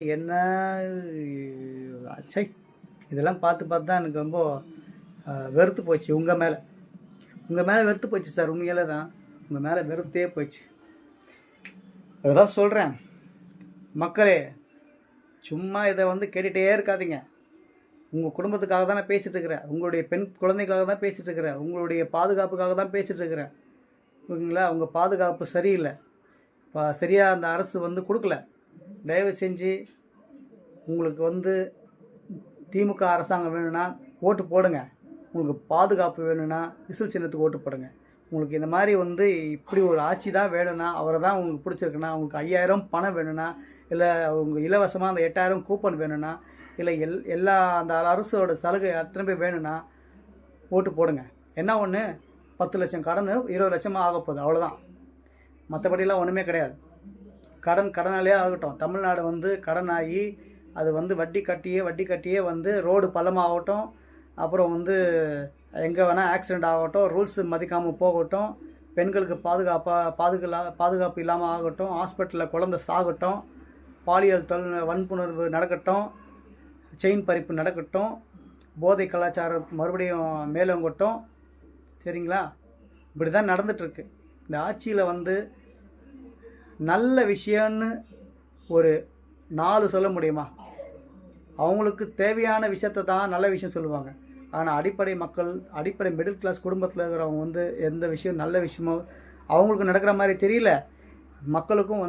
என்ன ச்சை! இதெல்லாம் பார்த்து பார்த்து தான் எனக்கு ரொம்ப வெறுத்து போச்சு உங்கள் மேலே வெறுத்து போச்சு சார். உண்மையிலே தான் உங்கள் மேலே வெறுத்தே போச்சு. அதுதான் சொல்கிறேன் மக்களே, சும்மா இதை கேட்டுகிட்டே இருக்காதீங்க. உங்கள் குடும்பத்துக்காக தான் நான் பேசிகிட்டு இருக்கிறேன், உங்களுடைய பெண் குழந்தைக்காக தான் பேசிகிட்டு இருக்கிறேன், உங்களுடைய பாதுகாப்புக்காக தான் பேசிகிட்டு இருக்கிறேன். ஓகேங்களா? உங்கள் பாதுகாப்பு சரியில்லை, சரியாக அந்த அரசு கொடுக்கல. தயவு செஞ்சு உங்களுக்கு திமுக அரசாங்கம் வேணும்னா ஓட்டு போடுங்க. உங்களுக்கு பாதுகாப்பு வேணும்னா விசில் சின்னத்துக்கு ஓட்டு போடுங்க. உங்களுக்கு இந்த மாதிரி இப்படி ஒரு ஆட்சி தான் வேணும்னா, அவரை தான் உங்களுக்கு பிடிச்சிருக்குன்னா, உங்களுக்கு 5000 பணம் வேணும்னா, இல்லை உங்கள் இலவசமாக அந்த 8000 கூப்பன் வேணும்னா, இல்லை எல்லா அந்த அரசோட சலுகை அத்தனை பேர் வேணும்னா ஓட்டு போடுங்க. என்ன ஒன்று, 10 லட்சம் கடன் 20 லட்சமாக ஆக போகுது, அவ்வளோதான். மற்றபடிலாம் ஒன்றுமே கிடையாது. கடனாலே ஆகட்டும். தமிழ்நாடு கடன் ஆகி அது வட்டி கட்டியே ரோடு பள்ளமாகட்டும், அப்புறம் எங்கே வேணால் ஆக்சிடெண்ட் ஆகட்டும், ரூல்ஸ் மதிக்காமல் போகட்டும், பெண்களுக்கு பாதுகாப்பு இல்லாமல் ஆகட்டும், ஹாஸ்பிட்டலில் குழந்தை சாகட்டும், பாலியல் வன்புணர்வு நடக்கட்டும், செயின் பறிப்பு நடக்கட்டும், போதை கலாச்சாரம் மறுபடியும் மேலோங்கட்டும். சரிங்களா? இப்படி தான் நடந்துகிட்ருக்கு. இந்த ஆட்சியில் நல்ல விஷயம்னு ஒரு 4 சொல்ல முடியுமா? அவங்களுக்கு தேவையான விஷயத்தை தான் நல்ல விஷயம் சொல்லுவாங்க. ஆனால் அடிப்படை மிடில் கிளாஸ் குடும்பத்தில் இருக்கிறவங்க எந்த விஷயம் நல்ல விஷயமோ அவங்களுக்கு நடக்கிற மாதிரி தெரியல. மக்களுக்கும்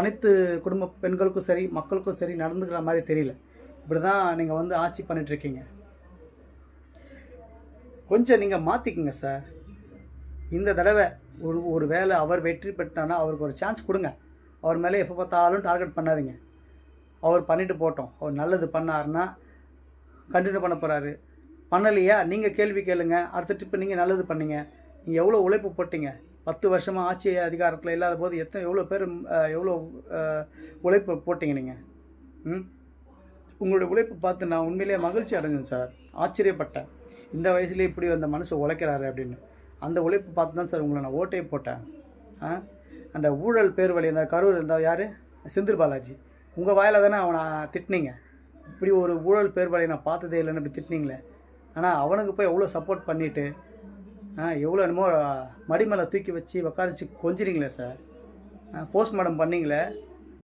அனைத்து குடும்ப பெண்களுக்கும் சரி, மக்களுக்கும் சரி நடந்துக்கிற மாதிரி தெரியல. இப்படி தான் நீங்கள் ஆட்சி பண்ணிகிட்ருக்கீங்க. கொஞ்சம் நீங்கள் மாற்றிக்குங்க சார். இந்த தடவை ஒரு வேளை அவர் வெற்றி பெற்றானா அவருக்கு ஒரு சான்ஸ் கொடுங்க. அவர் மேலே எப்போ பார்த்தாலும் டார்கெட் பண்ணாதீங்க. அவர் பண்ணிட்டு போட்டோம். அவர் நல்லது பண்ணாருன்னா கண்டினியூ பண்ண போகிறாரு. பண்ணலையா நீங்கள் கேள்வி கேளுங்க. அடுத்த ட்ரிப்பு நீங்கள் நல்லது பண்ணீங்க. நீங்கள் எவ்வளோ உழைப்பு போட்டீங்க? 10 வருஷமாக ஆட்சி அதிகாரத்தில் இல்லாத போது எவ்வளோ உழைப்பு போட்டிங்க நீங்கள்? உங்களுடைய உழைப்பு பார்த்து நான் உண்மையிலேயே மகிழ்ச்சி அடைஞ்சேன் சார். ஆச்சரியப்பட்டேன், இந்த வயசுலேயே இப்படி அந்த மனுஷன் உழைக்கிறாரு அப்படின்னு. அந்த உழைப்பு பார்த்து தான் சார் உங்களை நான் ஓட்டே போட்டேன். அந்த ஊழல் பேர் வழி அந்த கரூர் இருந்தால் யார், செந்தில் பாலாஜி, உங்கள் வாயில் தானே அவனை திட்டினீங்க. இப்படி ஒரு ஊழல் பேர் வழியை நான் பார்த்ததே இல்லைன்னு இப்படி திட்டினீங்களே. ஆனால் அவனுக்கு போய் எவ்வளோ சப்போர்ட் பண்ணிவிட்டு எவ்வளோ என்னமோ மடி மேலே தூக்கி வச்சு உக்காரிச்சு கொஞ்சிறீங்களே சார். போஸ்ட்மார்ட்டம் பண்ணிங்களே.